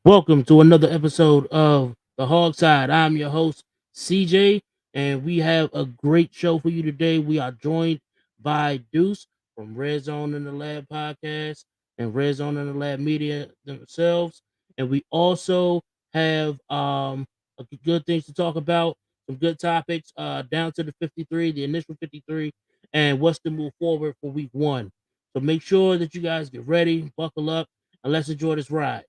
Welcome to another episode of the HOGside. I'm your host, CJ, and we have a great show for you today. We are joined by Deuce from Red Zone in the Lab podcast and Red Zone in the Lab Media themselves. And we also have good things to talk about, some good topics, down to the 53, the initial 53, and what's to move forward for week one. So make sure that you guys get ready, buckle up, and let's enjoy this ride.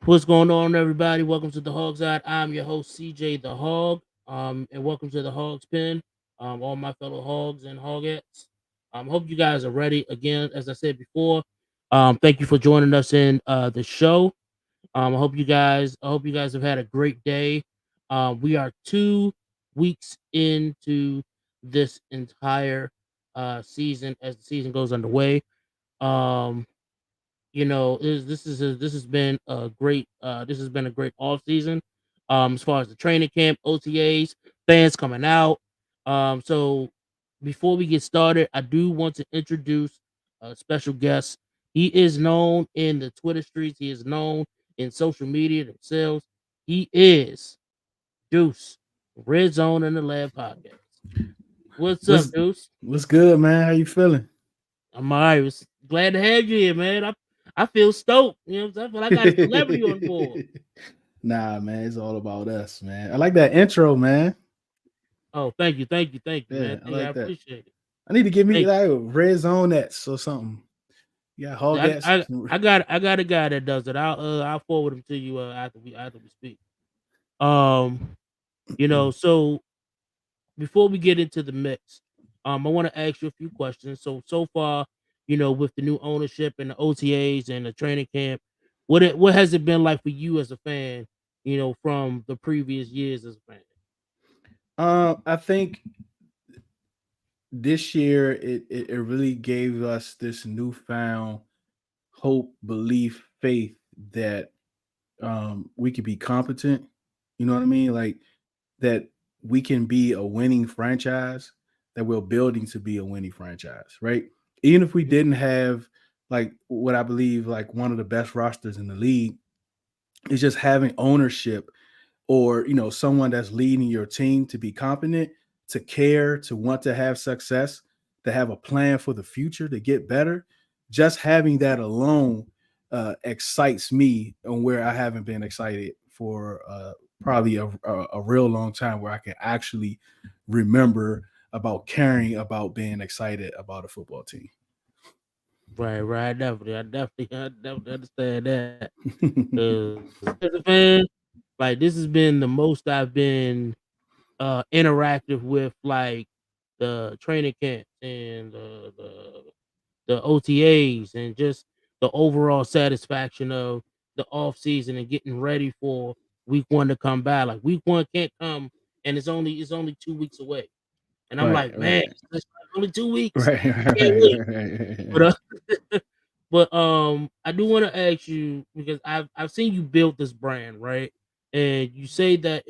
What's going on, everybody? Welcome to the HOGside. I'm your host, CJ the Hog, and welcome to the Hogs Pen, all my fellow hogs and hogettes. Hope you guys are ready. Again, as I said before, thank you for joining us in the show. I hope you guys have had a great day. We are 2 weeks into this entire season as the season goes underway. Um, this has been a great off season. As far as the training camp, OTAs, fans coming out. So before we get started, I do want to introduce a special guest. He is known in the Twitter streets. He is known in social media themselves. He is Deuce, Red Zone in the Lab podcast. What's up, What's Deuce? what's good, man? How you feeling? I'm Iris. Glad to have you here, man. I feel stoked. You know what I'm saying? I feel like I got a celebrity on board. Nah, man, it's all about us, man. I like that intro, man. Oh, thank you, Yeah, man. I Thank you. I like that. appreciate it. I need to give me Thank like red zonettes or something. Yeah, you. I hogettes. I I got a guy that does it. I'll forward him to you after we speak. Um, so before we get into the mix, I want to ask you a few questions. So far, with the new ownership and the OTAs and the training camp, what has it been like for you as a fan? From the previous years as a fan. I think this year it really gave us this newfound hope, belief, faith that we could be competent. You know what I mean? Like that we can be a winning franchise, that we're building to be a winning franchise, right? Even if we didn't have like what I believe like one of the best rosters in the league, it's just having ownership or someone that's leading your team to be competent, to care, to want to have success, to have a plan for the future, to get better. Just having that alone excites me on where I haven't been excited for probably a real long time, where I can actually remember about caring about being excited about a football team. Right. I definitely understand that. Cause as a fan, like this has been the most I've been interactive with like the training camps and the OTAs and just the overall satisfaction of the off season and getting ready for week one to come by. Like week one can't come and it's only 2 weeks away. And I'm Right, like, man, right, it's only 2 weeks. right, I can't right, wait. But right. I do want to ask you because I've seen you build this brand, right? And you say that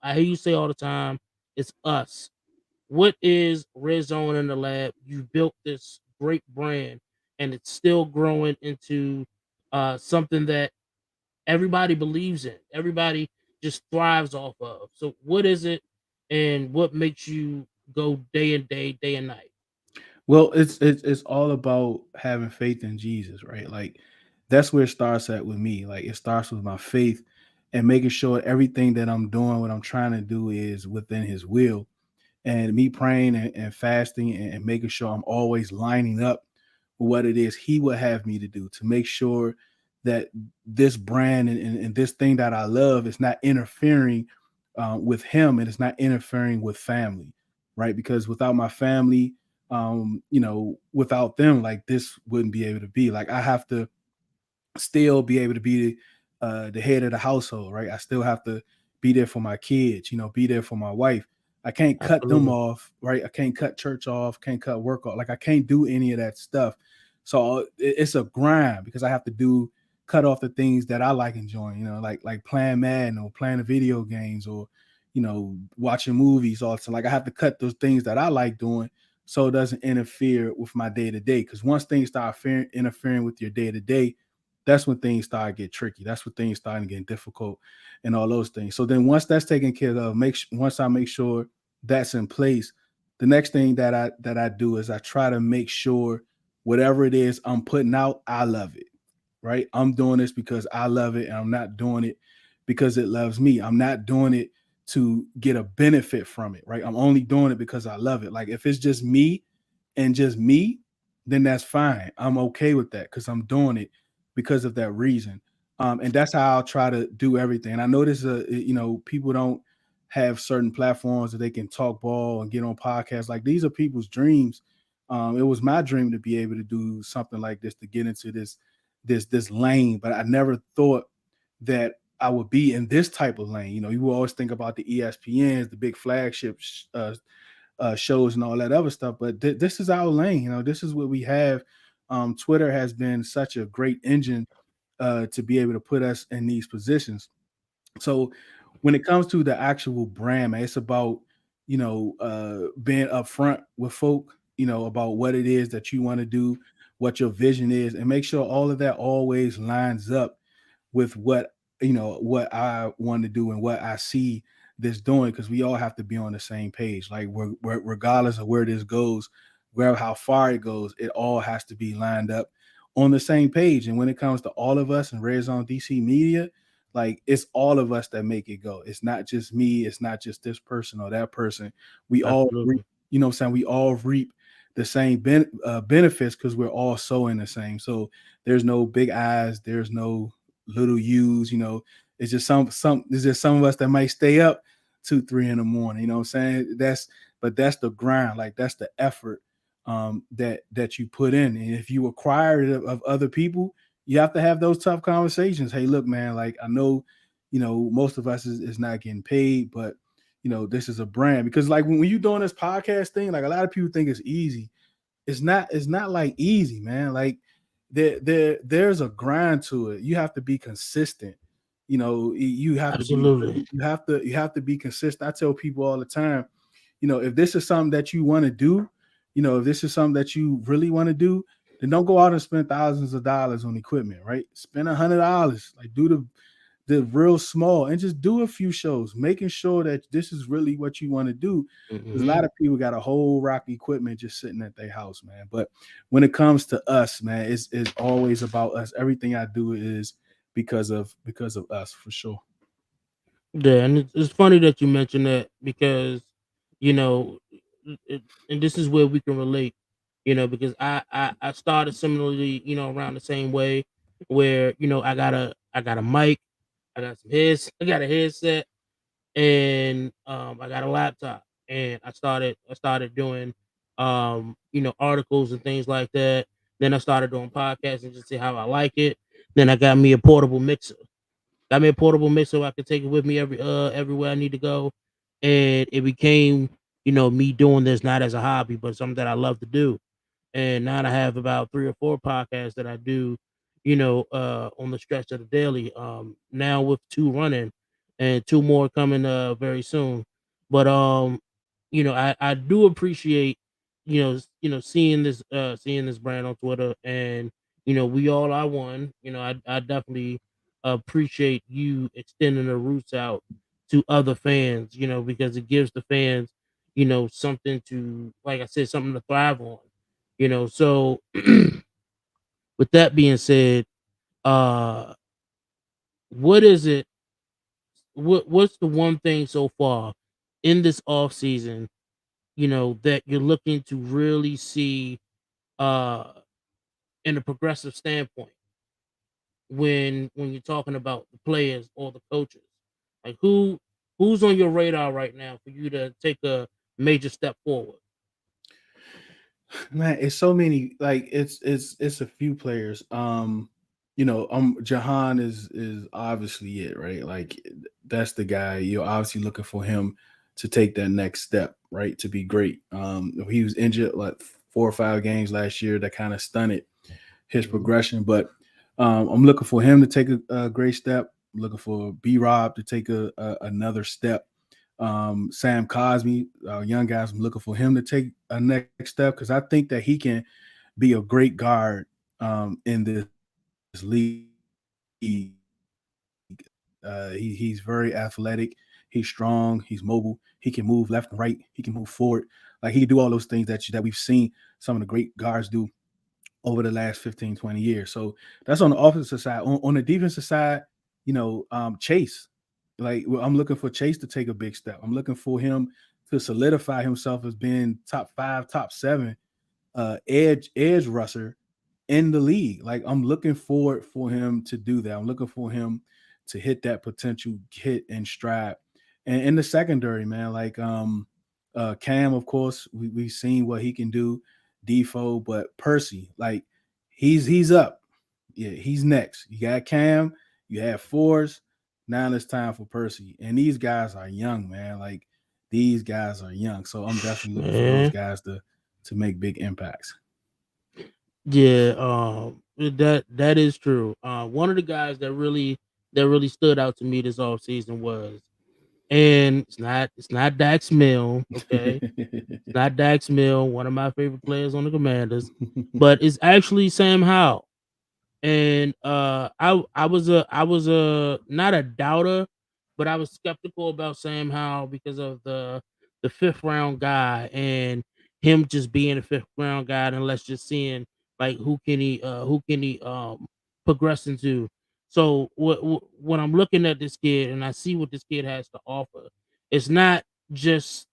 I hear you say all the time, it's us. What is Red Zone in the Lab? You built this great brand, and it's still growing into something that everybody believes in. Everybody just thrives off of. So, what is it, and what makes you go day and day and night? Well, it's all about having faith in Jesus, right? Like that's where it starts at with me. Like it starts with my faith and making sure everything that I'm doing, what I'm trying to do, is within His will. And me praying and fasting and making sure I'm always lining up with what it is He would have me to do, to make sure that this brand and this thing that I love is not interfering with Him, and it's not interfering with family, right? Because without my family, without them, like this wouldn't be able to be. Like I have to still be able to be the head of the household, right? I still have to be there for my kids, be there for my wife. I can't cut them Absolutely, off, right? I can't cut church off, can't cut work off. Like I can't do any of that stuff. So it's a grind because I have to cut off the things that I like enjoying, like playing Madden or playing the video games or, watching movies all the time. Like I have to cut those things that I like doing so it doesn't interfere with my day to day. Because once things start interfering with your day to day, that's when things start to get tricky. That's when things start getting difficult and all those things. So then once that's taken care of, once I make sure that's in place, the next thing that I do is I try to make sure whatever it is I'm putting out, I love it. Right? I'm doing this because I love it, and I'm not doing it because it loves me. I'm not doing it to get a benefit from it, right? I'm only doing it because I love it. Like if it's just me and just me, then that's fine. I'm okay with that because I'm doing it because of that reason. And that's how I'll try to do everything. And I notice, people don't have certain platforms that they can talk ball and get on podcasts. Like these are people's dreams. It was my dream to be able to do something like this, to get into this lane, but I never thought that I would be in this type of lane. You will always think about the ESPNs, the big flagship shows, and all that other stuff. But this is our lane. This is what we have. Twitter has been such a great engine to be able to put us in these positions. So when it comes to the actual brand, man, it's about being upfront with folk, about what it is that you want to do, what your vision is, and make sure all of that always lines up with what I want to do and what I see this doing, because we all have to be on the same page. Like regardless of where this goes, where how far it goes, it all has to be lined up on the same page. And when it comes to all of us in Red Zone DC Media, like it's all of us that make it go. It's not just me. It's not just this person or that person. We all reap, Absolutely. what I'm saying? We all reap the same benefits because we're all sowing the same. So there's no big eyes. There's no little U's. It's just some. There's just some of us that might stay up 2, 3 in the morning. You know what I'm saying? That's the grind. Like that's the effort that you put in. And if you acquire it of other people, you have to have those tough conversations. Hey, look, man, like I know, most of us is not getting paid, but this is a brand. Because like when you doing this podcast thing, like a lot of people think it's easy. It's not like easy, man. Like there's a grind to it. You have to be consistent. You have to be Absolutely. you have to be consistent. I tell people all the time, if this is something that you want to do, if this is something that you really want to do, then don't go out and spend thousands of dollars on equipment, right? Spend $100. Like do the real small and just do a few shows, making sure that this is really what you want to do. Because a Hmm. lot of people got a whole rock equipment just sitting at their house, man. But when it comes to us, man, it's always about us. Everything I do is because of us for sure. Yeah, and it's funny that you mentioned that because you know, and this is where we can relate. Because I started similarly, around the same way, where I got a mic, I got some heads, I got a headset, and I got a laptop, and I started doing articles and things like that. Then I started doing podcasts and just see how I like it. Then I got me a portable mixer. Got me a portable mixer so I could take it with me everywhere I need to go. And it became, me doing this not as a hobby, but something that I love to do. And now I have about 3 or 4 podcasts that I do, on the stretch of the daily. Now with 2 running and 2 more coming very soon. But I do appreciate, seeing this brand on Twitter, and we all are one. I definitely appreciate you extending the roots out to other fans, because it gives the fans, something to, like I said, something to thrive on. So with that being said, uh what is it what's the one thing so far in this off season, that you're looking to really see uh in a progressive standpoint when you're talking about the players or the coaches? Like who's on your radar right now for you to take a major step forward? Man, it's so many. Like it's a few players. Jahan is obviously it, right? Like that's the guy. You're obviously looking for him to take that next step, right? To be great. He was injured like 4 or 5 games last year. That kind of stunted his Mhm. progression. But I'm looking for him to take a great step. I'm looking for B Rob to take another step. Sam Cosmi, young guys. I'm looking for him to take a next step because I think that he can be a great guard in this league. He's very athletic. He's strong. He's mobile. He can move left and right. He can move forward. Like he can do all those things that we've seen some of the great guards do over the last 15, 20 years. So that's on the offensive side. On the defensive side, Chase. Like I'm looking for Chase to take a big step. I'm looking for him to solidify himself as being top five, top seven edge rusher in the league. Like I'm looking forward for him to do that. I'm looking for him to hit that potential hit and stride. And in the secondary, man, like Cam, of course, we've seen what he can do, Defoe, but Percy, like he's up. Yeah, he's next. You got Cam, you have Force. Now it's time for Percy. And these guys are young, man. Like these guys are young. So I'm definitely looking for those Man. guys to make big impacts. Yeah, that is true. One of the guys that really stood out to me this off season was, and it's not Dax Mill, okay? It's not Dax Mill, one of my favorite players on the Commanders, but it's actually Sam Howell. And I was a not a doubter, but I was skeptical about Sam Howell because of the fifth round guy and him just being a fifth round guy, and let's just seeing like who can he progress into. So when I'm looking at this kid and I see what this kid has to offer, it's not just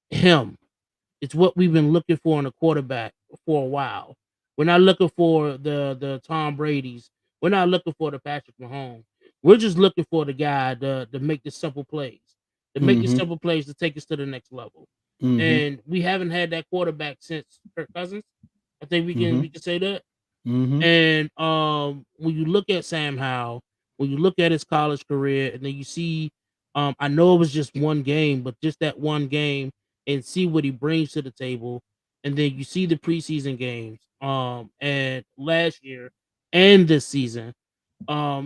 him, it's what we've been looking for in a quarterback for a while. We're not looking for the Tom Brady's. We're not looking for the Patrick Mahomes. We're just looking for the guy to make the simple plays, to make the Mm-hmm. simple plays to take us to the next level. Mm-hmm. And we haven't had that quarterback since Kirk Cousins. I think we can Mm-hmm. we can say that. Mm-hmm. And when you look at Sam Howell, when you look at his college career, and then you see, I know it was just one game, but just that one game, and see what he brings to the table, and then you see the preseason games, and last year and this season,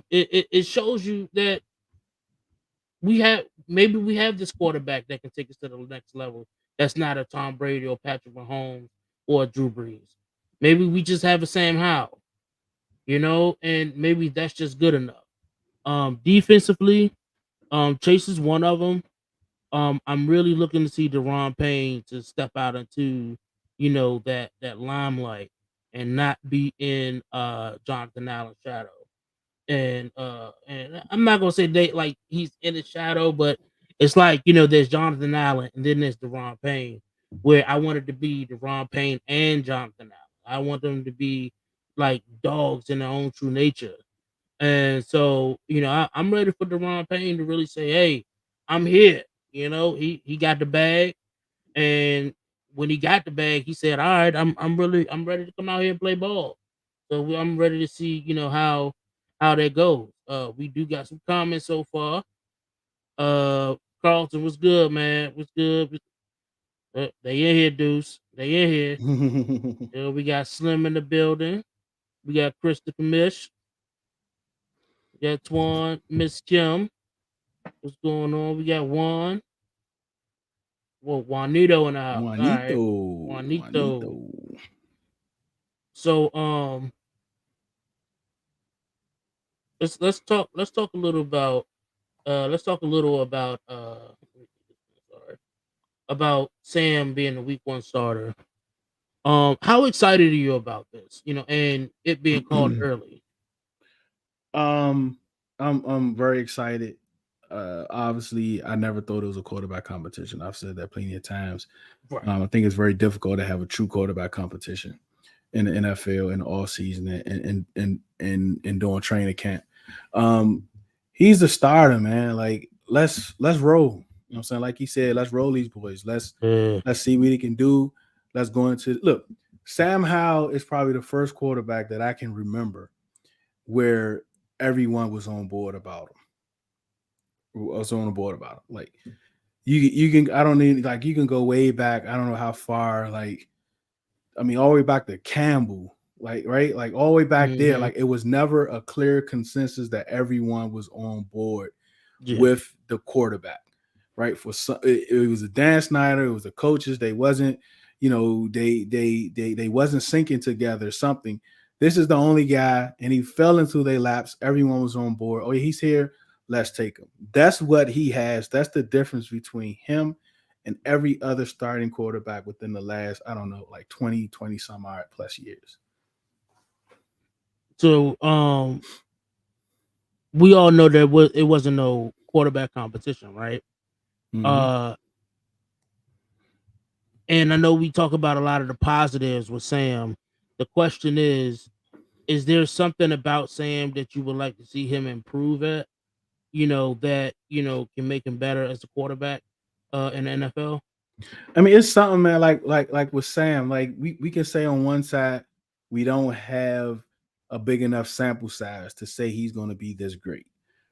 it shows you that we have this quarterback that can take us to the next level. That's not a Tom Brady or Patrick Mahomes or a Drew Brees. Maybe we just have a Sam Howell, and maybe that's just good enough. Defensively, Chase is one of them. I'm really looking to see Deron Payne to step out into, that limelight and not be in Jonathan Allen's shadow. And I'm not gonna say they like he's in his shadow, but it's like, there's Jonathan Allen and then there's Deron Payne, where I wanted to be Deron Payne and Jonathan Allen. I want them to be like dogs in their own true nature. And so, I'm ready for Deron Payne to really say, "Hey, I'm here." He got the bag, and when he got the bag, he said, "All right, I'm ready to come out here and play ball." So I'm ready to see, how that goes. We do got some comments so far. Carlton was good, man. Was good. They in here, Deuce. They in here. We got Slim in the building. We got Chris the commish. We got Twan, Miss Kim. What's going on? We got Juan. Well, Juanito in the house. All Juanito. right, Juanito. Juanito. So let's talk a little about sorry, about Sam being a week one starter. How excited are you about this? And it being called early. um, I'm very excited. Obviously, I never thought it was a quarterback competition. I've said that plenty of times. Right. I think it's very difficult to have a true quarterback competition in the NFL in the all season and during training camp. Um, he's the starter, man. Like let's roll. You know what I'm saying? Like he said, let's roll these boys. Uh, Let's see what he can do. Let's go into look. Sam Howell is probably the first quarterback that I can remember where everyone was on board about him. Was on board about him. Like you can I don't need like you can go way back. I don't know how far. Like I mean, all the way back to Campbell. Like right, like all the way back there. mm-hmm. Like it was never a clear consensus that everyone was on board Yeah. with the quarterback. right? For some, it was a Dan Snyder, it was the coaches. They wasn't, they wasn't syncing together. Something. This is the only guy, and he fell into their laps. Everyone was on board. Oh, he's here. Let's take him. That's what he has. That's the difference between him and every other starting quarterback within the last, I don't know, like 20 some odd plus years. So we all know that it wasn't no quarterback competition, right? Mm-hmm. Uh, and I know we talk about a lot of the positives with Sam. The question is there something about Sam that you would like to see him improve at? That can make him better as a quarterback in the NFL. I mean, it's something, man. Like with Sam, like we can say on one side we don't have a big enough sample size to say he's going to be this great,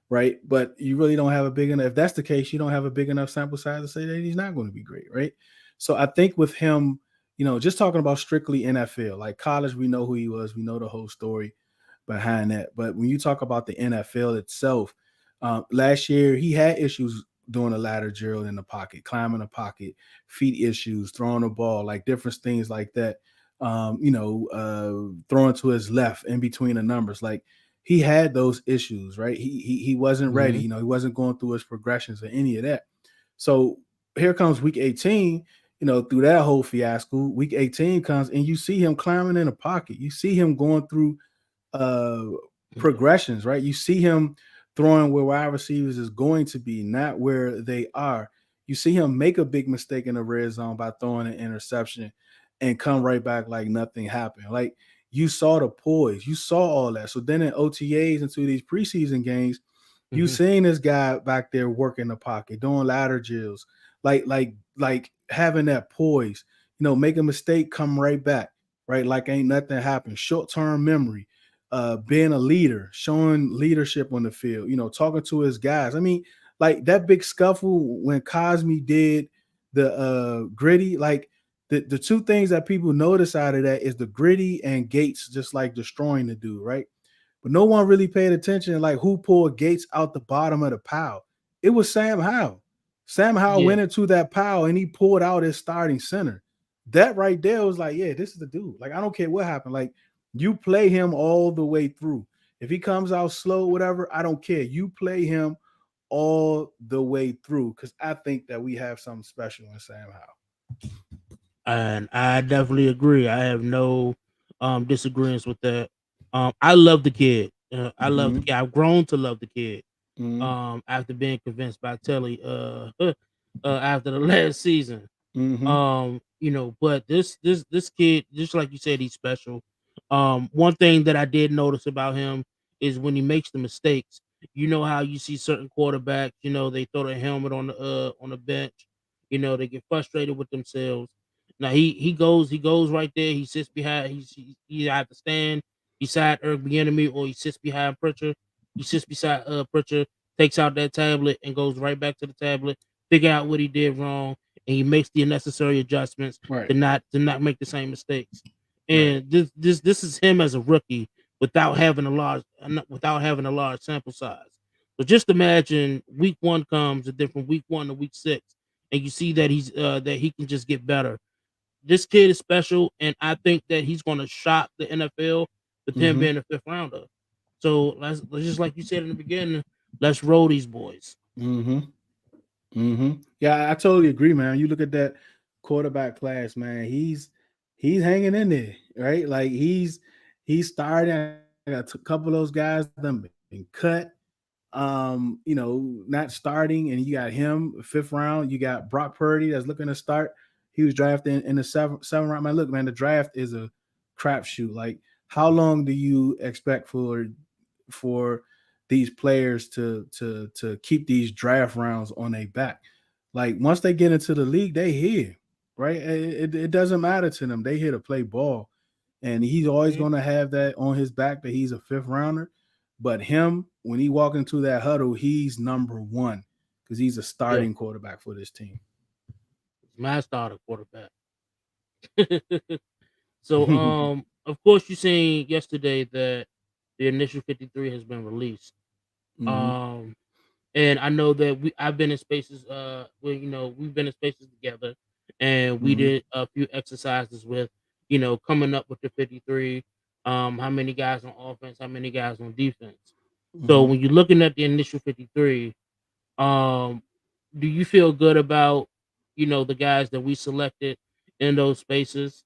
right? But you really don't have a big enough. If that's the case, you don't have a big enough sample size to say that he's not going to be great, right? So I think with him, just talking about strictly NFL, like college, we know who he was, we know the whole story behind that. But when you talk about the NFL itself, last year he had issues doing a ladder drill in the pocket, climbing the pocket, feet issues, throwing the ball, like different things like that. Throwing to his left in between the numbers, like he had those issues, right? He wasn't ready. Hmm. He wasn't going through his progressions or any of that. So here comes week 18. Through that whole fiasco, week 18 comes and you see him climbing in the pocket. You see him going through uh progressions, right? You see him throwing where wide receivers is going to be, not where they are. You see him make a big mistake in the red zone by throwing an interception and come right back like nothing happened. Like you saw the poise, you saw all that. So then in OTAs into these preseason games, you Hmm. seeing this guy back there working the pocket, doing ladder drills, like having that poise, make a mistake, come right back, right? Like ain't nothing happened. Short term memory, being a leader, showing leadership on the field, talking to his guys. I mean, like that big scuffle when Cosme did the gritty, like the two things that people notice out of that is the gritty and Gates just like destroying the dude, right? But no one really paid attention, like who pulled Gates out the bottom of the pile. It was Sam Howell. Sam Howell Yeah, went into that pile and he pulled out his starting center. That right there was like, yeah, this is the dude. Like, I don't care what happened. Like, you play him all the way through. If he comes out slow, whatever, I don't care. You play him all the way through because I think that we have something special in Sam Howell. and I definitely agree. I have no disagreements with that. I love the kid. I love the Mm-hmm. kid. I've grown to love the kid. Mm-hmm. After being convinced by Telly after the last season. Mm-hmm. But this kid, just like you said, he's special. One thing that I did notice about him is when he makes the mistakes. You know how you see certain quarterbacks, they throw their helmet on the bench. They get frustrated with themselves. Now he goes right there. He sits behind. He either stand beside Eric enemy or he sits behind Pritchard. He sits beside Pritchard, takes out that tablet and goes right back to the tablet, figure out what he did wrong, and he makes the necessary adjustments Right. to not make the same mistakes. Right. And this is him as a rookie without having a large sample size. So just imagine week one comes a different week one to week six, and you see that he can just get better. This kid is special, and I think that he's going to shock the NFL with him Mm-hmm. being a fifth rounder. So let's just like you said in the beginning, let's roll these boys. Mm-hmm. Mm-hmm. Yeah, I totally agree, man. You look at that quarterback class, man. He's hanging in there, right? Like he's starting. I got a couple of those guys that have been cut. Not starting, and you got him fifth round. You got Brock Purdy that's looking to start. He was drafted in the seven round. Man, look, man, the draft is a crapshoot. Like, how long do you expect for these players to keep these draft rounds on their back? Like, once they get into the league, they here, right? It doesn't matter to them. They here to play ball, and he's always Mhm. going to have that on his back that he's a fifth rounder. But him, when he walk into that huddle, he's number one because he's a Yeah, starting quarterback for this team. he's my starter quarterback. So, of course, you seen yesterday that the initial 53 has been released. Hmm. Um, And I know that I've been in spaces where we've been in spaces together, and we Mhm. did a few exercises with coming up with the 53, how many guys on offense, how many guys on defense. So Mhm. when you're looking at the initial 53, um, do you feel good about the guys that we selected in those spaces?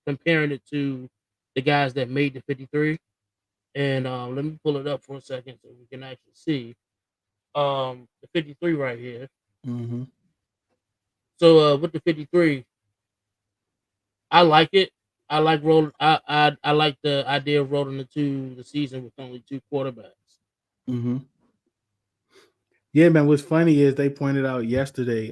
Comparing it to the guys that made the 53. And let me pull it up for a second so we can actually see the 53 right here. Mhm. So with the 53, I like it. I like roll. I like the idea of rolling into the season with only two quarterbacks. Mhm. Yeah, man. What's funny is they pointed out yesterday.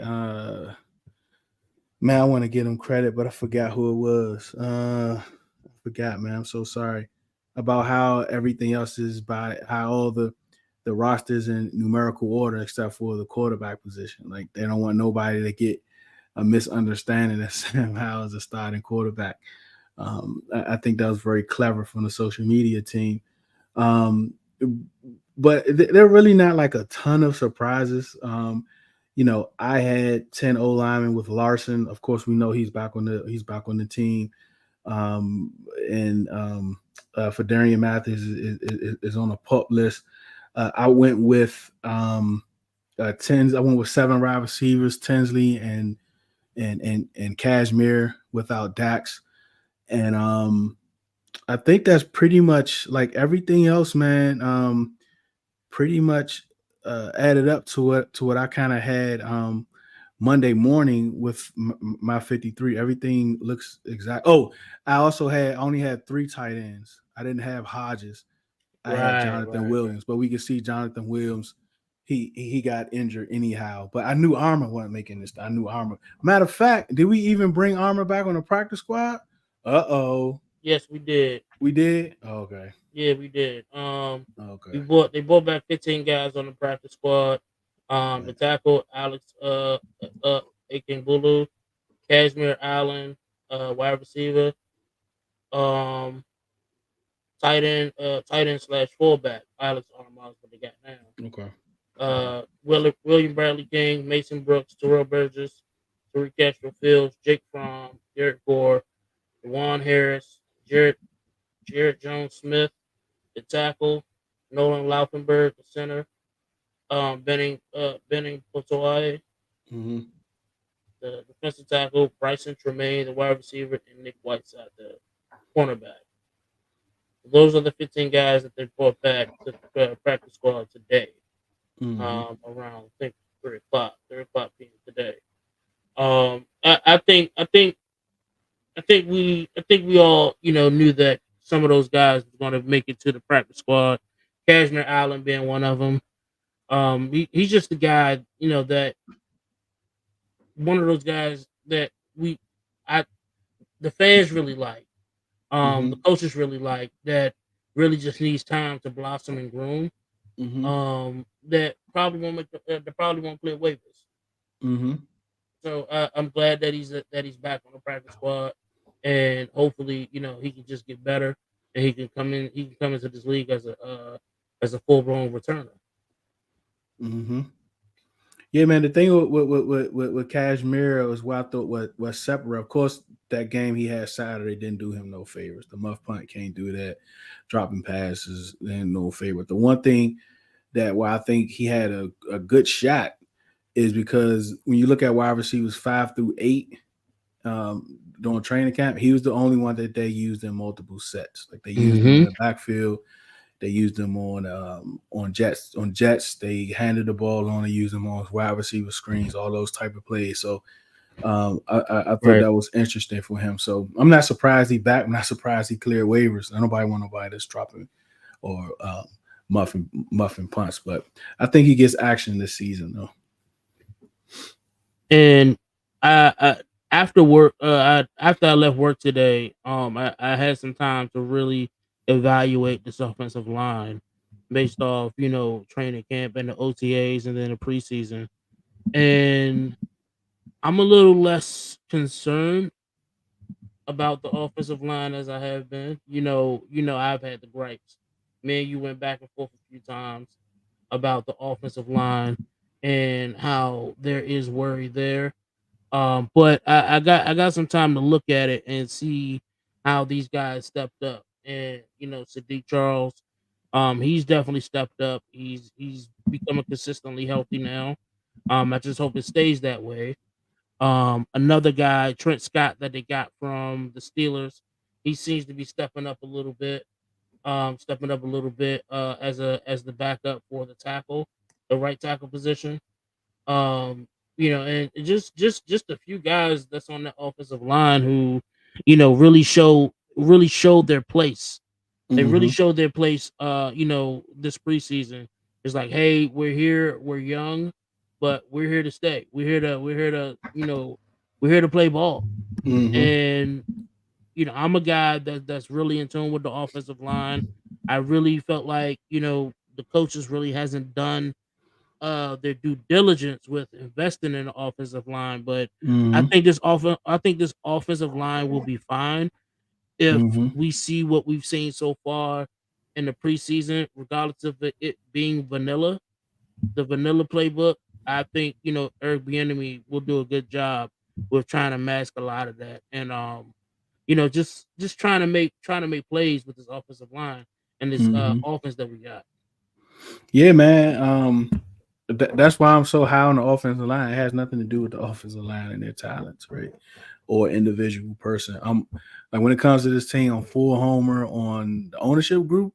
Man, I want to give them credit, but I forgot who it was. I forgot, man. I'm so sorry about how everything else is by how all the rosters in numerical order except for the quarterback position. Like they don't want nobody to get a misunderstanding that Sam Howell is a starting quarterback. I think that was very clever from the social media team. Um, but they're really not like a ton of surprises. I had 10 O linemen with Larson. Of course, we know he's back on the team. Um, and For Darian Mathis is on a pup list. I went with Tens. I went with seven wide receivers: Tinsley and Cashmere without Dax. And I think that's pretty much like everything else, man. Pretty much added up to what I kind of had Monday morning with my 53. Everything looks exact. Oh, I only had three tight ends. I didn't have Hodges. I had Right, Jonathan right, right. Williams, but we could see Jonathan Williams. He got injured anyhow. But I knew Armor wasn't making this. I knew Armor. Matter of fact, did we even bring Armor back on the practice squad? Uh-oh. Yes, we did. We did? Oh, okay. Yeah, we did. Okay. They brought back 15 guys on the practice squad. The Right. tackle Alex Akingbulu, Cashmere Allen, wide receiver, um, tight end slash fullback Alex Armand, what they got now. Okay. William Bradley King, Mason Brooks, Terrell Burgess, Tariq Castro Fields, Jake Fromm, Derek Gore, Juwan Harris, Jared Jones Smith, the tackle, Nolan Laufenberg, the center, Benning Potoye, Mm-hmm. the defensive tackle, Bryson Tremaine, the wide receiver, and Nick Whiteside, the cornerback. Those are the 15 guys that they brought back to the practice squad today, Mm-hmm. around I think 3 o'clock p.m. today. I think we all knew that some of those guys were going to make it to the practice squad. Cashmere Allen being one of them. He's just the guy that one of those guys that I the fans really like. The Mm-hmm. coaches really like that. Really just needs time to blossom and groom. Mm-hmm. That probably won't make that probably won't play waivers. Mm-hmm. So I'm glad that he's back on the practice squad, and hopefully he can just get better and he can come in. He can come into this league as a full blown returner. Mm-hmm. Yeah, man. The thing with Cashmere was what I thought was separate. Of course, that game he had Saturday didn't do him no favors. The muff punt can't do that. Dropping passes and no favor. The one thing that why I think he had a good shot is because when you look at wide receivers 5 through 8 during training camp, he was the only one that they used in multiple sets. Like they used him in Mm-hmm. the backfield. They used him on jets. On jets, they handed the ball on. They used him on wide receiver screens, all those type of plays. So I thought Right. that was interesting for him. So I'm not surprised he back. I'm not surprised he cleared waivers. Nobody want nobody that's dropping or muffin punts. But I think he gets action this season though. And I after work, after I left work today, I had some time to really evaluate this offensive line based off training camp and the OTAs and then the preseason, and I'm a little less concerned about the offensive line as I have been. I've had the gripes. Me and you went back and forth a few times. about the offensive line and how there is worry there. But I got some time to look at it and see how these guys stepped up. And Sadiq Charles, he's definitely stepped up. He's becoming consistently healthy now. I just hope it stays that way. Another guy, Trent Scott, that they got from the Steelers, he seems to be stepping up a little bit. As the backup for the tackle, the right tackle position. Um, and just a few guys that's on the offensive line who, really showed their place. They really Mm-hmm. showed their place. This preseason. It's like, hey, we're here, we're young, but we're here to stay. We're here to play ball. Mm-hmm. And I'm a guy that's really in tune with the offensive line. I really felt like the coaches really hasn't done their due diligence with investing in the offensive line, but Mm-hmm. I think this offensive line will be fine if Mm-hmm. we see what we've seen so far in the preseason, regardless of it being vanilla, the vanilla playbook. I think Eric Bieniemy will do a good job with trying to mask a lot of that, and just trying to make plays with this offensive line and this Mm-hmm. offense that we got. Yeah, man. That's why I'm so high on the offensive line. It has nothing to do with the offensive line and their talents, right? Or individual person. I'm like when it comes to this team, I'm full homer on the ownership group,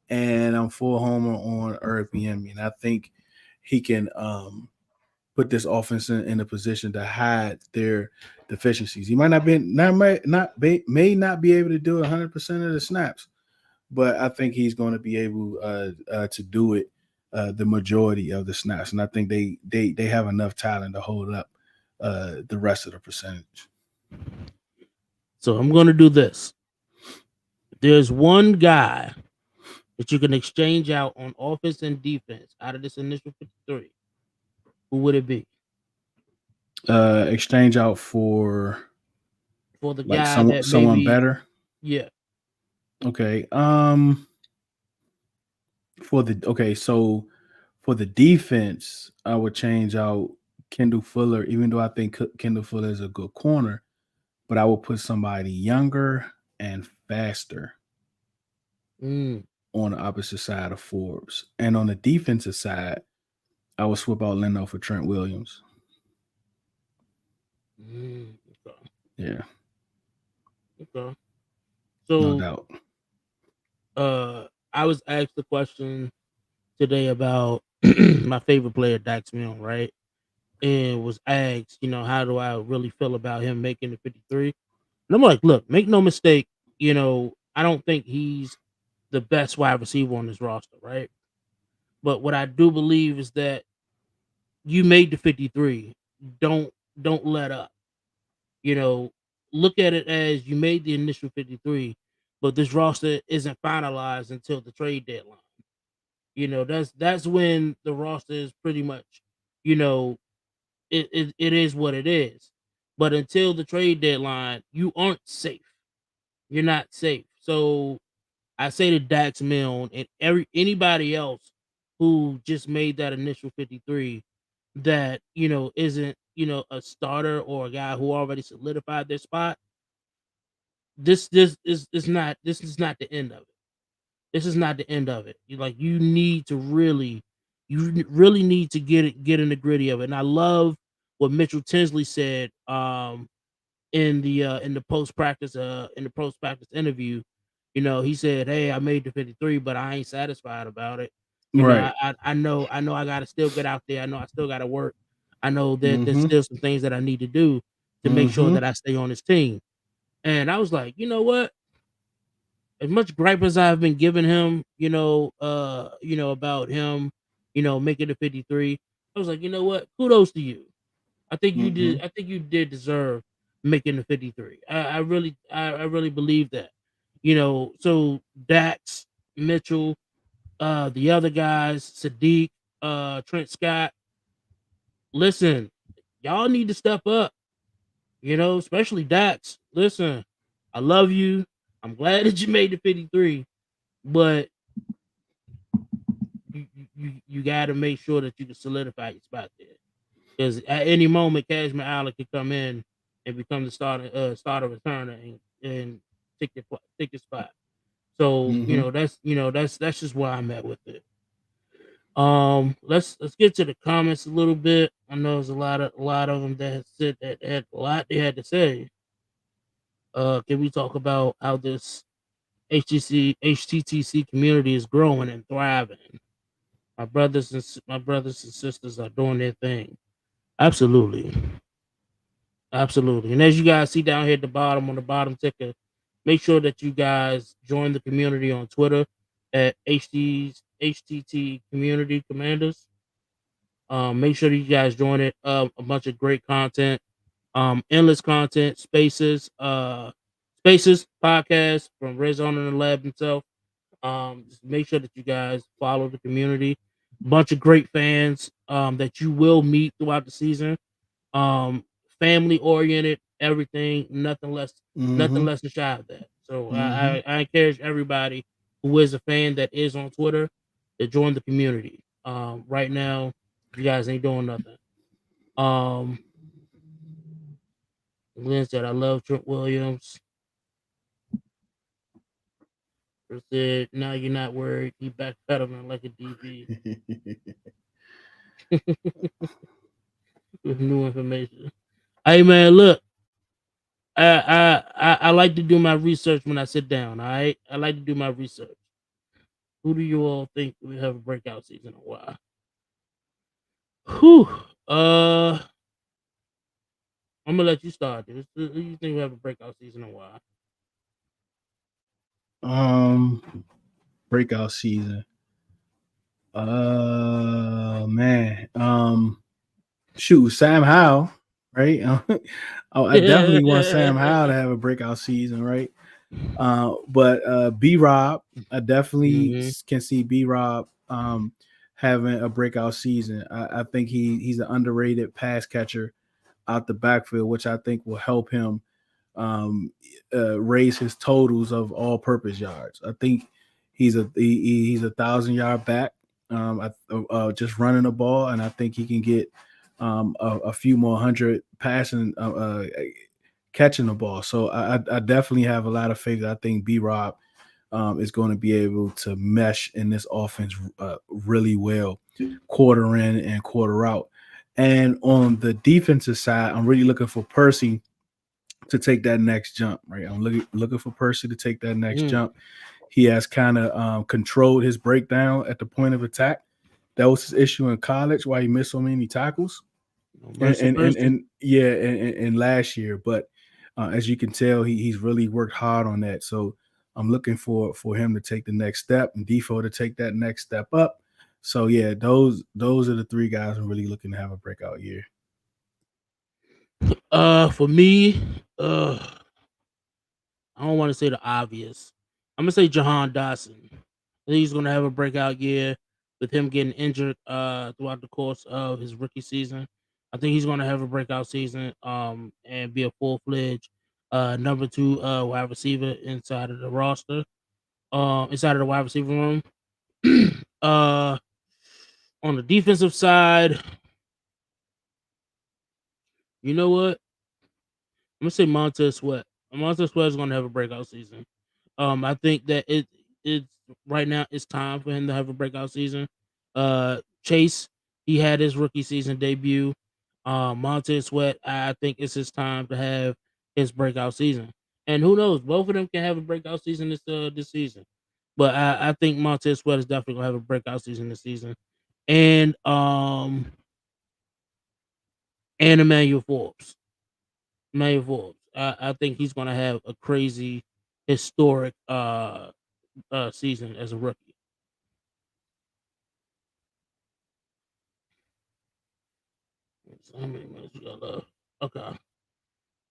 and I'm full homer on Eric Bieniemy. And I think he can put this offense in a position to hide their deficiencies. He might not be may not be able to do 100% of the snaps, but I think he's going to be able to do it the majority of the snaps, and I think they have enough talent to hold up the rest of the percentage. So I'm going to do this. There's one guy that you can exchange out on offense and defense out of this initial 53. Who would it be? Exchange out for For the like guy that someone maybe, better. yeah. Okay. So for the defense, I would change out Kendall Fuller, even though I think Kendall Fuller is a good corner, but I would put somebody younger and faster Mm, on the opposite side of Forbes. And on the defensive side, I would swap out Leno for Trent Williams. okay, Yeah, okay. no So, doubt. I was asked the question today about my favorite player, Dax Milne, right? And was asked, how do I really feel about him making the 53? And I'm like, look, make no mistake, I don't think he's the best wide receiver on this roster, right? But what I do believe is that you made the 53. Don't don't let up. You know, Look at it as you made the initial 53, but this roster isn't finalized until the trade deadline. That's when the roster is pretty much, you know, it is what it is. But until the trade deadline, you aren't safe. You're not safe. So I say to Dax Milne and anybody else who just made that initial 53 that isn't a starter or a guy who already solidified their spot. This is not the end of it. This is not the end of it. You need to really need to get in the gritty of it. And I love what Mitchell Tinsley said in the post practice interview. He said, "Hey, I made the 53, but I ain't satisfied about it. Right. I know I gotta still get out there. I know I still gotta work. I know that there's Mm-hmm. still some things that I need to do to make sure Mm-hmm. that I stay on this team." And I was like, you know what? As much gripe as I've been giving him, about him, making the 53, I was like, you know what? Kudos to you. Mm-hmm. I think you did deserve making the 53. I really believe that. So Dax, Mitchell, the other guys, Sadiq, Trent Scott, listen, y'all need to step up, especially Dax. Listen, I love you. I'm glad that you made the 53, but you got to make sure that you can solidify your spot there, because at any moment Cashman Allen could come in and become the starter returner and take your spot. So Hmm. that's just where I'm at with it. Let's get to the comments a little bit. I know there's a lot of them that said that had a lot they had to say. Can we talk about how this HTTC community is growing and thriving? My brothers and sisters are doing their thing. Absolutely, absolutely. And as you guys see down here at the bottom on the bottom ticker, make sure that you guys join the community on Twitter at HTT Community Commanders. Make sure that you guys join it. A bunch of great content, endless content, spaces, podcasts from Red Zone in the Lab himself. Just make sure that you guys follow the community. Bunch of great fans that you will meet throughout the season. Um, Family oriented, everything, nothing Hmm. less than shy of that. So Hmm. I encourage everybody who is a fan that is on Twitter to join the community. Right now, you guys ain't doing nothing. Um, Glenn said, "I love Trent Williams." Chris said, "Now you're not worried. He backpedaling like a DB with new information." Hey man, look, I like to do my research when I sit down. All right, I like to do my research. Who do you all think will have a breakout season and why? Whew. I'm gonna let you start this. Who do you think will have a breakout season and why? um, Breakout season. Man. Shoot, Sam Howell, right? Oh, I definitely want Sam Howell to have a breakout season, right? But B Rob, I definitely Hmm. can see B Rob having a breakout season. I think he's an underrated pass catcher out the backfield, which I think will help him um, raise his totals of all-purpose yards. I think he's a 1,000 yard back, just running the ball, and I think he can get a few more hundred passing, catching the ball. So I definitely have a lot of faith. I think B Rob is going to be able to mesh in this offense really well, quarter in and quarter out. And on the defensive side, I'm really looking for Percy to take that next jump, right? I'm looking for Percy to take that next Mm, jump. He has kind of controlled his breakdown at the point of attack. That was his issue in college, why he missed so many tackles, no and mercy, and and, mercy. and yeah, and last year. But as you can tell, he's really worked hard on that. So I'm looking for him to take the next step, and Defoe to take that next step up. So yeah, those are the three guys I'm really looking to have a breakout year. For me, uh, I don't want to say the obvious. I'm gonna say Jahan Dotson. I think he's gonna have a breakout year with him getting injured throughout the course of his rookie season. I think he's gonna have a breakout season and be a full fledged number two wide receiver inside of the roster, inside of the wide receiver room. uh on the defensive side, you know what? I'm gonna say Montez Sweat. Montez Sweat is gonna have a breakout season. I think that it's right now it's time for him to have a breakout season. Chase, he had his rookie season debut. Montez Sweat, I think it's his time to have his breakout season. And who knows, both of them can have a breakout season this season. But I think Montez Sweat is definitely gonna have a breakout season this season. And and Emmanuel Forbes. Emmanuel Forbes. I think he's gonna have a crazy historic season as a rookie. So how many minutes we got left? Okay.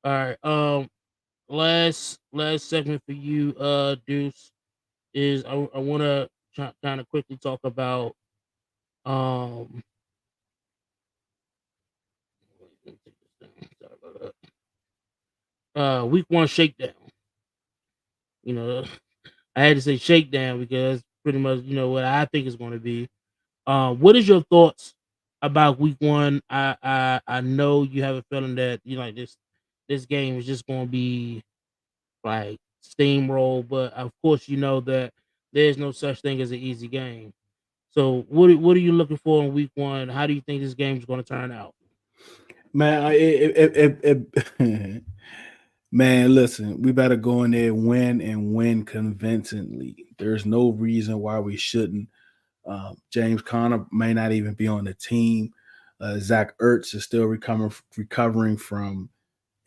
All right. Last segment for you, Deuce, is I want to kind of quickly talk about um. let me take this down. Sorry about that. Week one shakedown. You know, I had to say shakedown because pretty much you know what I think it's going to be. What is your thoughts about week one? I know you have a feeling that you like this game is just going to be like steamroll, but of course you know that there's no such thing as an easy game. So what are you looking for in week one? How do you think this game is going to turn out? Man, man, listen, we better go in there, win and win convincingly. There's no reason why we shouldn't. James Conner may not even be on the team. Zach Ertz is still recovering from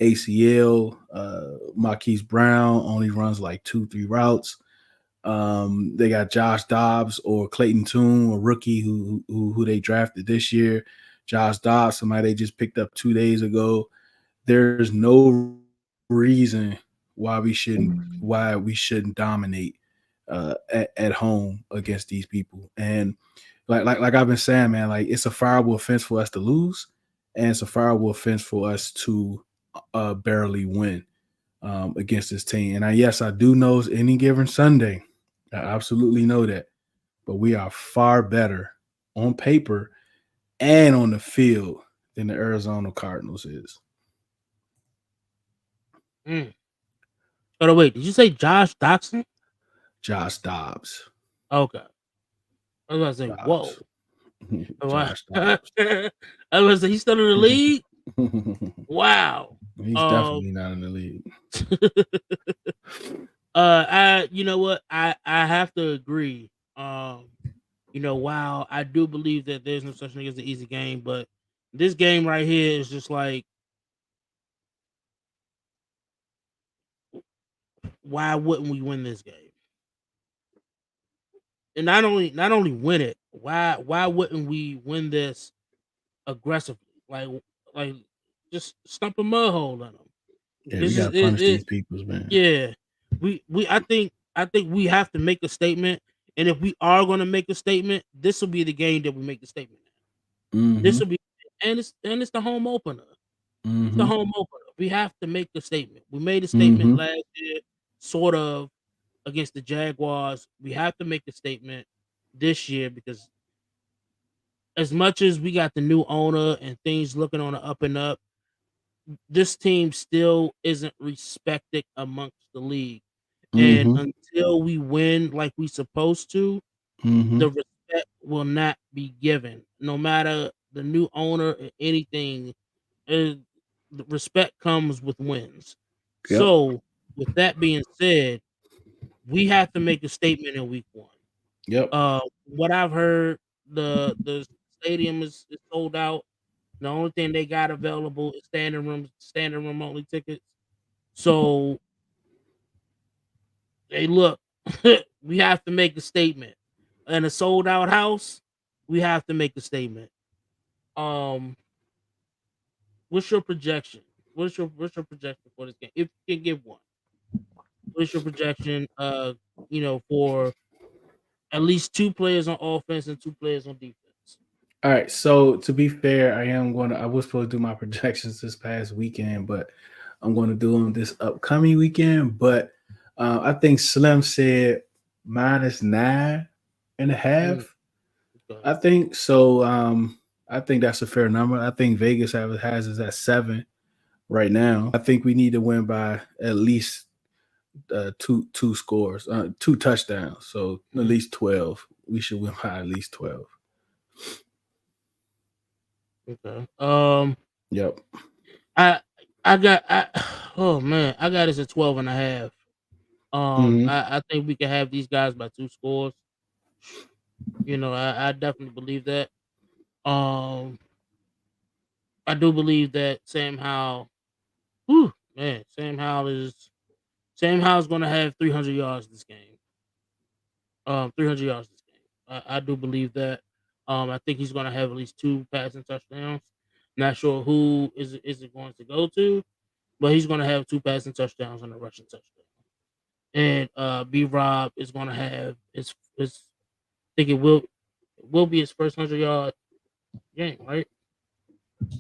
ACL. Marquise Brown only runs like 2-3 routes. They got Josh Dobbs or Clayton Tune, a rookie who they drafted this year. Josh Dobbs, somebody they just picked up 2 days ago. There's no reason why we shouldn't dominate at home against these people. And like I've been saying, man, like it's a fireable offense for us to lose, and it's a fireable offense for us to barely win against this team. And yes, I do know it's any given Sunday. I absolutely know that. But we are far better on paper and on the field than the Arizona Cardinals is. Mm. Oh wait, did you say Josh Doxson? Josh Dobbs. Okay, I was about to say whoa. Dobbs. Wow. Josh I Dobbs. was about to say he's still in the league. Wow. He's Um. definitely not in the league. I you know what I have to agree. Um, wow, I do believe that there's no such thing as an easy game, but this game right here is just like, why wouldn't we win this game? And not only win it, why wouldn't we win this aggressively? Like just stump a mud hole in them. Yeah, we This is gotta it, punish it. these peoples, man. Yeah, we I think we have to make a statement, and if we are going to make a statement, this will be the game that we make the statement. This Mm-hmm. will be, and it's the home opener. It's the Mm-hmm. home opener. We have to make a statement. We made a statement Mm-hmm. last year, sort of, against the Jaguars. We have to make a statement this year because as much as we got the new owner and things looking on the up and up, this team still isn't respected amongst the league. And Mm-hmm. until we win like we supposed to, Mm-hmm. the respect will not be given. No matter the new owner or anything, uh, the respect comes with wins. Yep. So, with that being said, we have to make a statement in week one. Yep. What I've heard, the stadium is sold out. The only thing they got available is standing room only tickets. So, hey, look, we have to make a statement. In a sold out house, we have to make a statement. Um, what's your projection? What's your projection for this game? If you can give one, what's your projection? For at least two players on offense and two players on defense. All right. So to be fair, I was supposed to do my projections this past weekend, but I'm going to do them this upcoming weekend. But I think Slim said Mm, -9.5. okay. I think so. I think that's a fair number. I think Vegas has us at 7 right now. I think we need to win by at least two scores, two touchdowns. So at Mm, least 12. We should win by at least 12. okay. Yep. I I got I oh man, I got us at 12 and a half. Mm-hmm. I think we can have these guys by two scores. I definitely believe that. Um, I do believe that Sam Howell. Whew, man, Sam Howell's going to have 300 yards this game. 300 yards this game. I do believe that. I think he's going to have at least two passing touchdowns. Not sure who is it going to go to, but he's going to have two passing touchdowns and a rushing touchdown. And B Rob is going to have his I think it will be his first 100-yard game, right? Did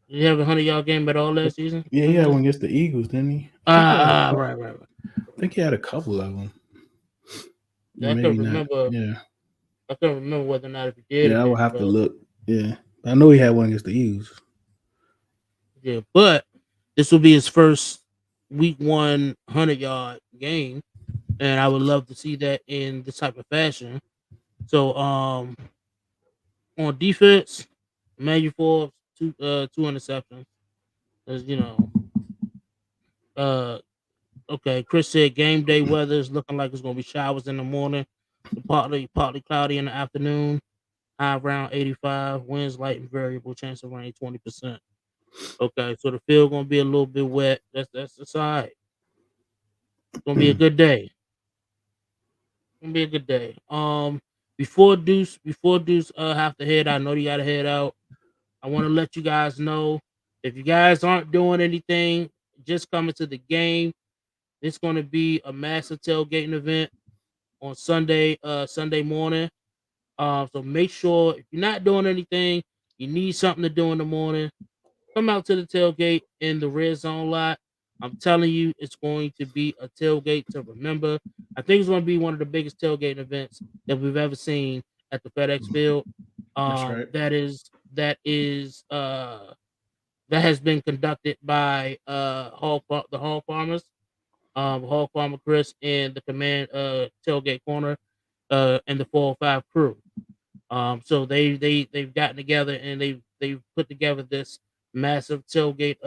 he have a 100-yard game at all last season? Yeah, he had Mhm. one against the Eagles, didn't he? I think he had a couple. Right. I think he had a couple of them. Yeah, I could Maybe not. remember. Yeah. I can't remember whether or not if he did or Yeah, I will didn't, have to but look. Yeah, I know he had one against the Eagles. yeah. But this will be his first week 100 yard game, and I would love to see that in this type of fashion. So on defense, Emmanuel Forbes two interceptions. As you know, uh okay. Chris said game day weather is looking like it's gonna be showers in the morning, partly cloudy in the afternoon. High around 85. Winds light and variable. Chance of rain 20%. Okay, so the field gonna be a little bit wet. That's all right. It's gonna be a good day. Gonna be a good day. Before Deuce have to head out. I know you gotta head out. I want to let you guys know if you guys aren't doing anything, just coming to the game. It's gonna be a massive tailgating event on Sunday morning. So make sure if you're not doing anything, you need something to do in the morning. Come out to the tailgate in the red zone lot. I'm telling you, it's going to be a tailgate to remember. I think it's going to be one of the biggest tailgate events that we've ever seen at the FedEx Field. That's right. That has been conducted by the Hall Farmers, Hall Farmer Chris, and the Command Tailgate Corner, and the 405 crew. So they've gotten together and they've put together this massive tailgate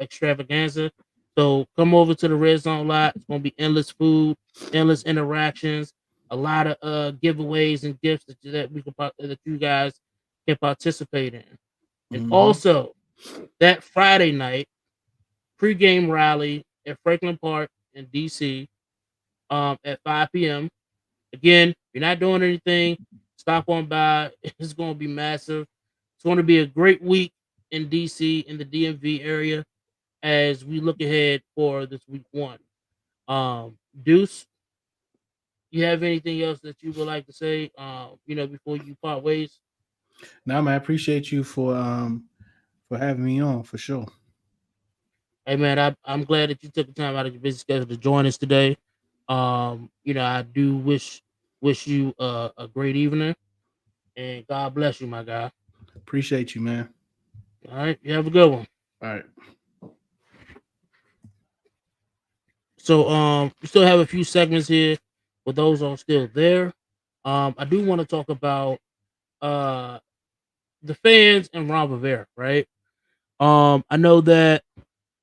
extravaganza. So come over to the red zone lot. It's gonna be endless food, endless interactions, a lot of giveaways and gifts that you guys can participate in. And Hmm. also that Friday night pregame rally at Franklin Park in DC at 5 p.m. Again, if you're not doing anything, stop on by. It's going to be massive. It's going to be a great week in DC in the DMV area as we look ahead for this week one. Deuce, you have anything else that you would like to say? Before you part ways. Now, man, I appreciate you for having me on for sure. Hey man, I'm glad that you took the time out of your busy schedule to join us today. I do wish you a great evening and God bless you, my guy. Appreciate you, man. All right, you have a good one. All right. So we still have a few segments here for those who are still there. I do want to talk about uh the fans and Ron Rivera, right? I know that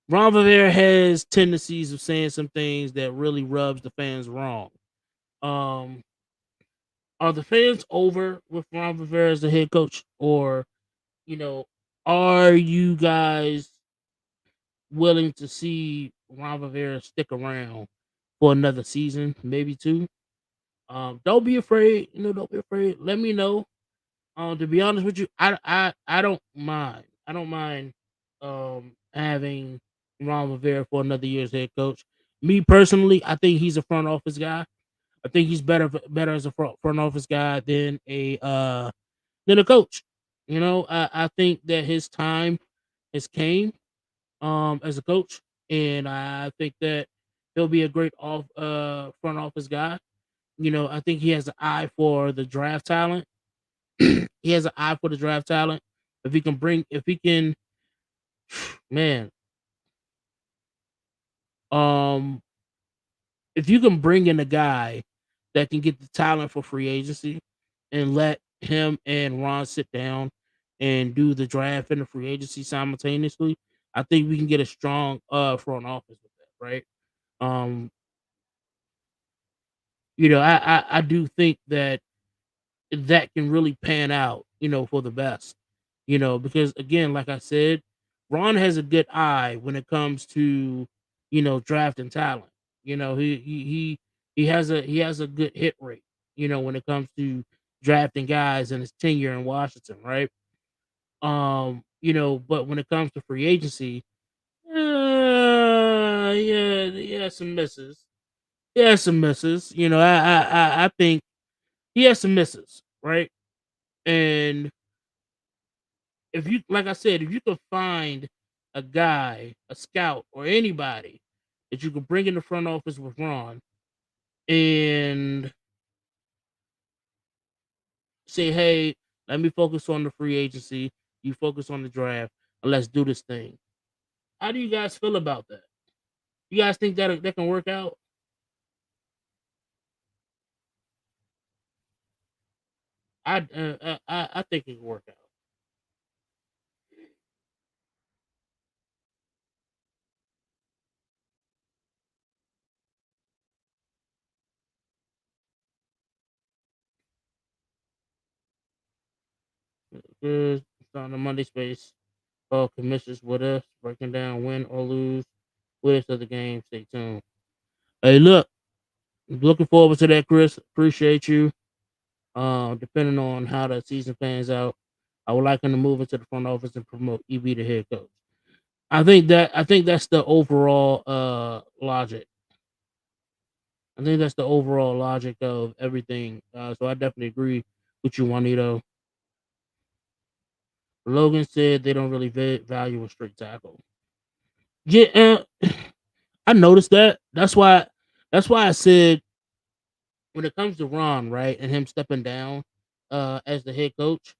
Ron Rivera has tendencies of saying some things that really rubs the fans wrong. Um, are the fans over with Ron Rivera as the head coach, or you know, are you guys willing to see Ron Rivera stick around for another season, maybe two? Don't be afraid. Don't be afraid. Let me know. To be honest with you, I don't mind. I don't mind having Ron Rivera for another year as head coach. Me personally, I think he's a front office guy. I think he's better as a front office guy than a coach. I think that his time has came as a coach, and I think that he'll be a great front office guy. I think he has an eye for the draft talent. He has an eye for the draft talent. If he can, man, um, if you can bring in a guy that can get the talent for free agency, and let him and Ron sit down and do the draft and the free agency simultaneously, I think we can get a strong front office with that, right? Um, I do think that that can really pan out, for the best. Because again, like I said, Ron has a good eye when it comes to, drafting talent. He has a good hit rate, when it comes to drafting guys in his tenure in Washington, right? But when it comes to free agency, yeah, he has some misses. He has some misses. I think he has some misses, right? And if you, like I said, if you could find a guy, a scout, or anybody that you could bring in the front office with Ron, and say, hey, let me focus on the free agency. You focus on the draft, and let's do this thing. How do you guys feel about that? You guys think that can work out? I think it can work out. Good. Starting the Monday space. All commissions with us, breaking down win or lose, with us of the game. Stay tuned. Hey, look, looking forward to that, Chris. Appreciate you. Depending on how the season pans out, I would like him to move into the front office and promote EB to head coach. I think that's the overall logic. I think that's the overall logic of everything. So I definitely agree with you, Juanito. Logan said they don't really value a straight tackle. Yeah, I noticed that. That's why I said when it comes to Ron, right, and him stepping down as the head coach,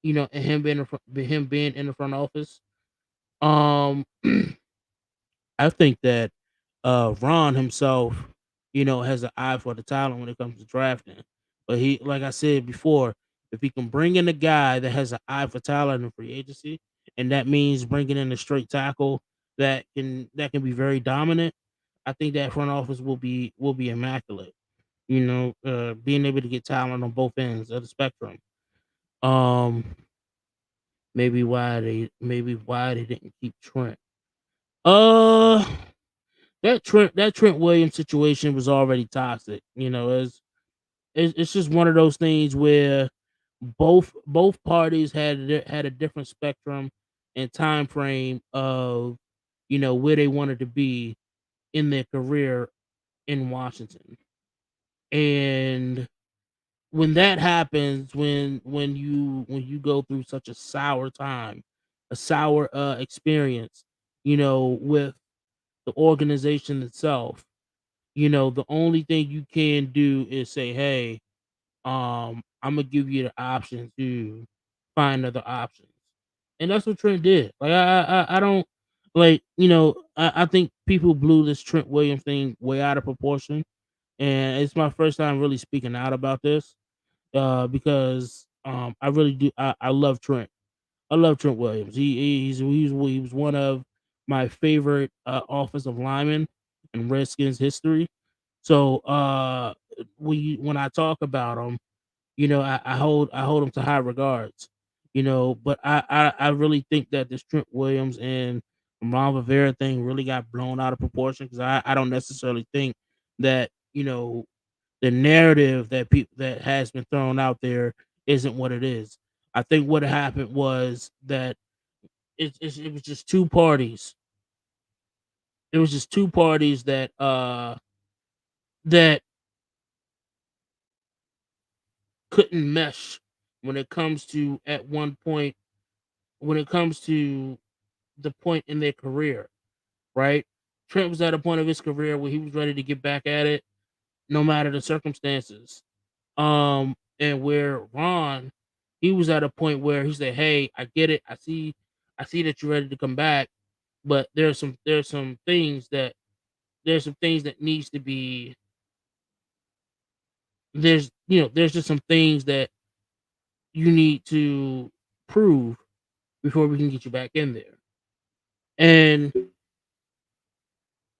and him being in the front office. Um, I think that Ron himself, has an eye for the talent when it comes to drafting. But he, like I said before, if he can bring in a guy that has an eye for talent in free agency, and that means bringing in a straight tackle that can be very dominant, I think that front office will be immaculate. Being able to get talent on both ends of the spectrum. Um, maybe why they didn't keep Trent. Uh, that Trent Williams situation was already toxic. It's just one of those things where both parties had a different spectrum and time frame of where they wanted to be in their career in Washington. And when that happens, when you go through such a sour time, a sour experience, with the organization itself, the only thing you can do is say, hey, I'm gonna give you the option to find other options. And that's what Trent did. Like I don't like, I think people blew this Trent Williams thing way out of proportion. And it's my first time really speaking out about this. Because I really do. I love Trent. I love Trent Williams. He was one of my favorite offensive linemen in Redskins history. So when I talk about him, I hold him to high regards. But I really think that this Trent Williams and Ron Rivera thing really got blown out of proportion because I don't necessarily think that the narrative that has been thrown out there isn't what it is. I think what happened was that it was just two parties. It was just two parties that couldn't mesh when it comes to at one point when it comes to the point in their career, right? Trent was at a point of his career where he was ready to get back at it no matter the circumstances. And where Ron, he was at a point where he said, "Hey, I get it. I see that you're ready to come back, but there's some things that needs to be there's just some things that you need to prove before we can get you back in there." And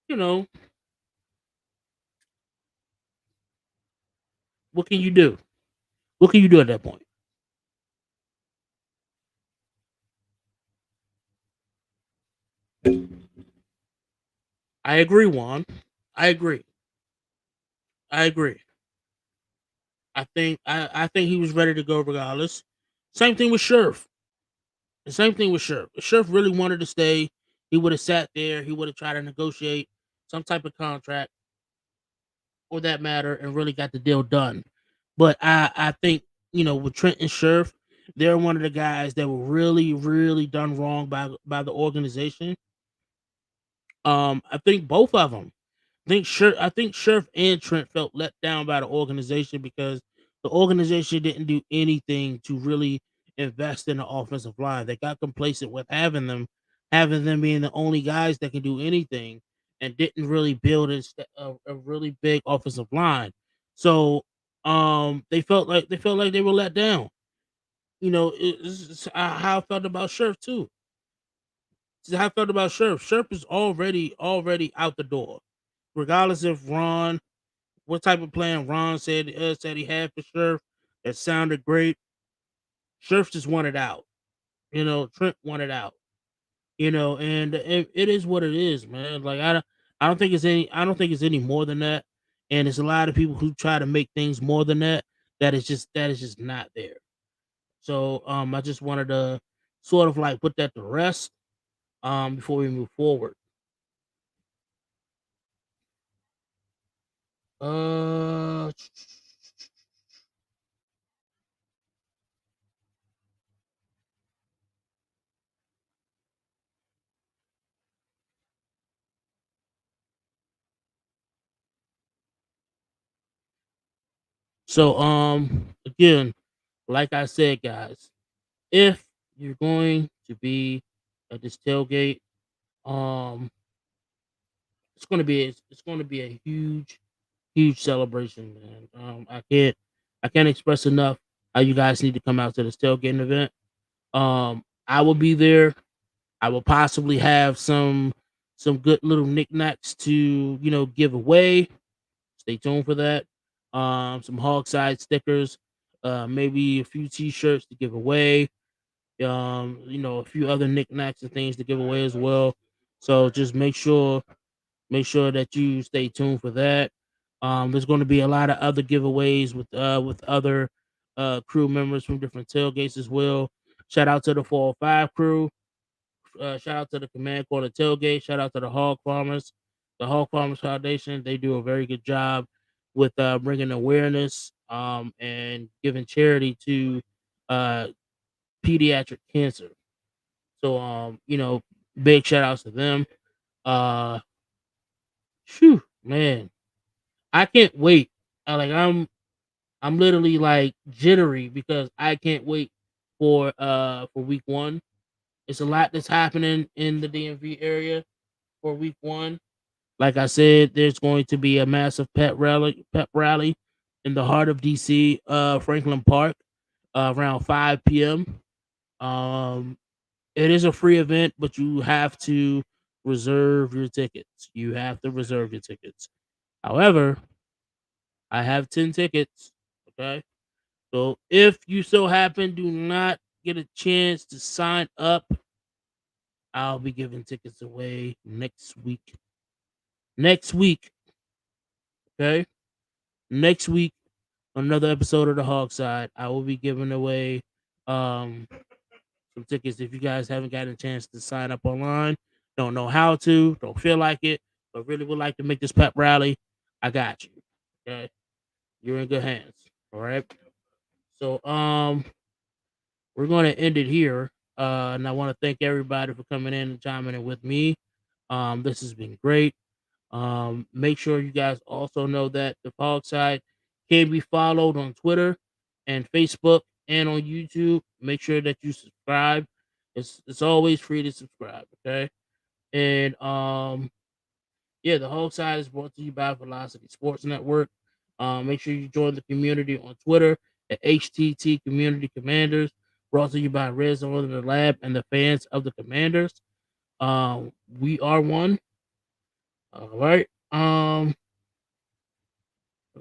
you know, what can you do? What can you do at that point? I agree, Juan. I agree. I agree. I think he was ready to go regardless. Same thing with Scherf. The same thing with Scherf. If Scherf really wanted to stay, he would have sat there. He would have tried to negotiate some type of contract for that matter and really got the deal done. But I think with Trent and Scherf, they're one of the guys that were really really done wrong by the organization. I think both of them. I think Scherf and Trent felt let down by the organization because the organization didn't do anything to really invest in the offensive line. They got complacent with having them being the only guys that can do anything, and didn't really build a really big offensive line. So they felt like they were let down. It's how I felt about Scherf too. This is how I felt about Scherf. Scherf is already out the door, regardless if Ron what type of plan Ron said he had for Scherf that sounded great. Scherf just wanted out. Trent wanted out. And it is what it is, man. Like I don't think it's any more than that. And there's a lot of people who try to make things more than that. That is just not there. So I just wanted to sort of like put that to rest before we move forward. Uh so again, like I said, guys, if you're going to be at this tailgate, um, it's going to be a huge celebration, man. I can't express enough how you guys need to come out to this tailgating event. I will be there. I will possibly have some good little knickknacks to give away. Stay tuned for that. Some HOGside stickers, maybe a few T-shirts to give away. A few other knickknacks and things to give away as well. So just make sure that you stay tuned for that. There's going to be a lot of other giveaways with other crew members from different tailgates as well. Shout out to the 405 crew. Shout out to the Command Corner tailgate. Shout out to the Hog Farmers Foundation. They do a very good job with bringing awareness and giving charity to uh, pediatric cancer. So big shout outs to them. Uh Phew, man. I can't wait. I'm literally like jittery because I can't wait for week one. It's a lot that's happening in the DMV area for week one. Like I said, there's going to be a massive pep rally in the heart of DC, Franklin Park, around 5 p.m. Um, it is a free event, but you have to reserve your tickets. You have to reserve your tickets. However, I have 10 tickets. Okay. So if you so happen do not get a chance to sign up, I'll be giving tickets away next week. Next week. Okay. Next week, another episode of the Hog Side. I will be giving away um some tickets if you guys haven't gotten a chance to sign up online. Don't know how to, don't feel like it, but really would like to make this pep rally. I got you. Okay. You're in good hands. All right. So we're going to end it here. And I want to thank everybody for coming in and chiming in with me. This has been great. Make sure you guys also know that the Fog Side can be followed on Twitter and Facebook and on YouTube. Make sure that you subscribe. It's always free to subscribe. Okay. And yeah, the whole side is brought to you by Velocity Sports Network. Make sure you join the community on Twitter at HTT Community Commanders. Brought to you by Red Zone in the Lab and the fans of the Commanders. We are one. All right.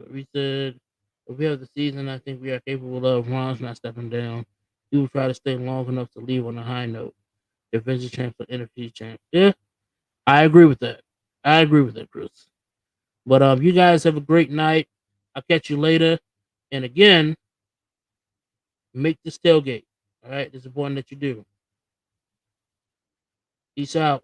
We said if we have the season, I think we are capable of. Ron's not stepping down. He will try to stay long enough to leave on a high note. Defensive champ or NFC champ. Yeah, I agree with that. I agree with that, Chris. But you guys have a great night. I'll catch you later. And again, make this tailgate. All right, it's important that you do. Peace out.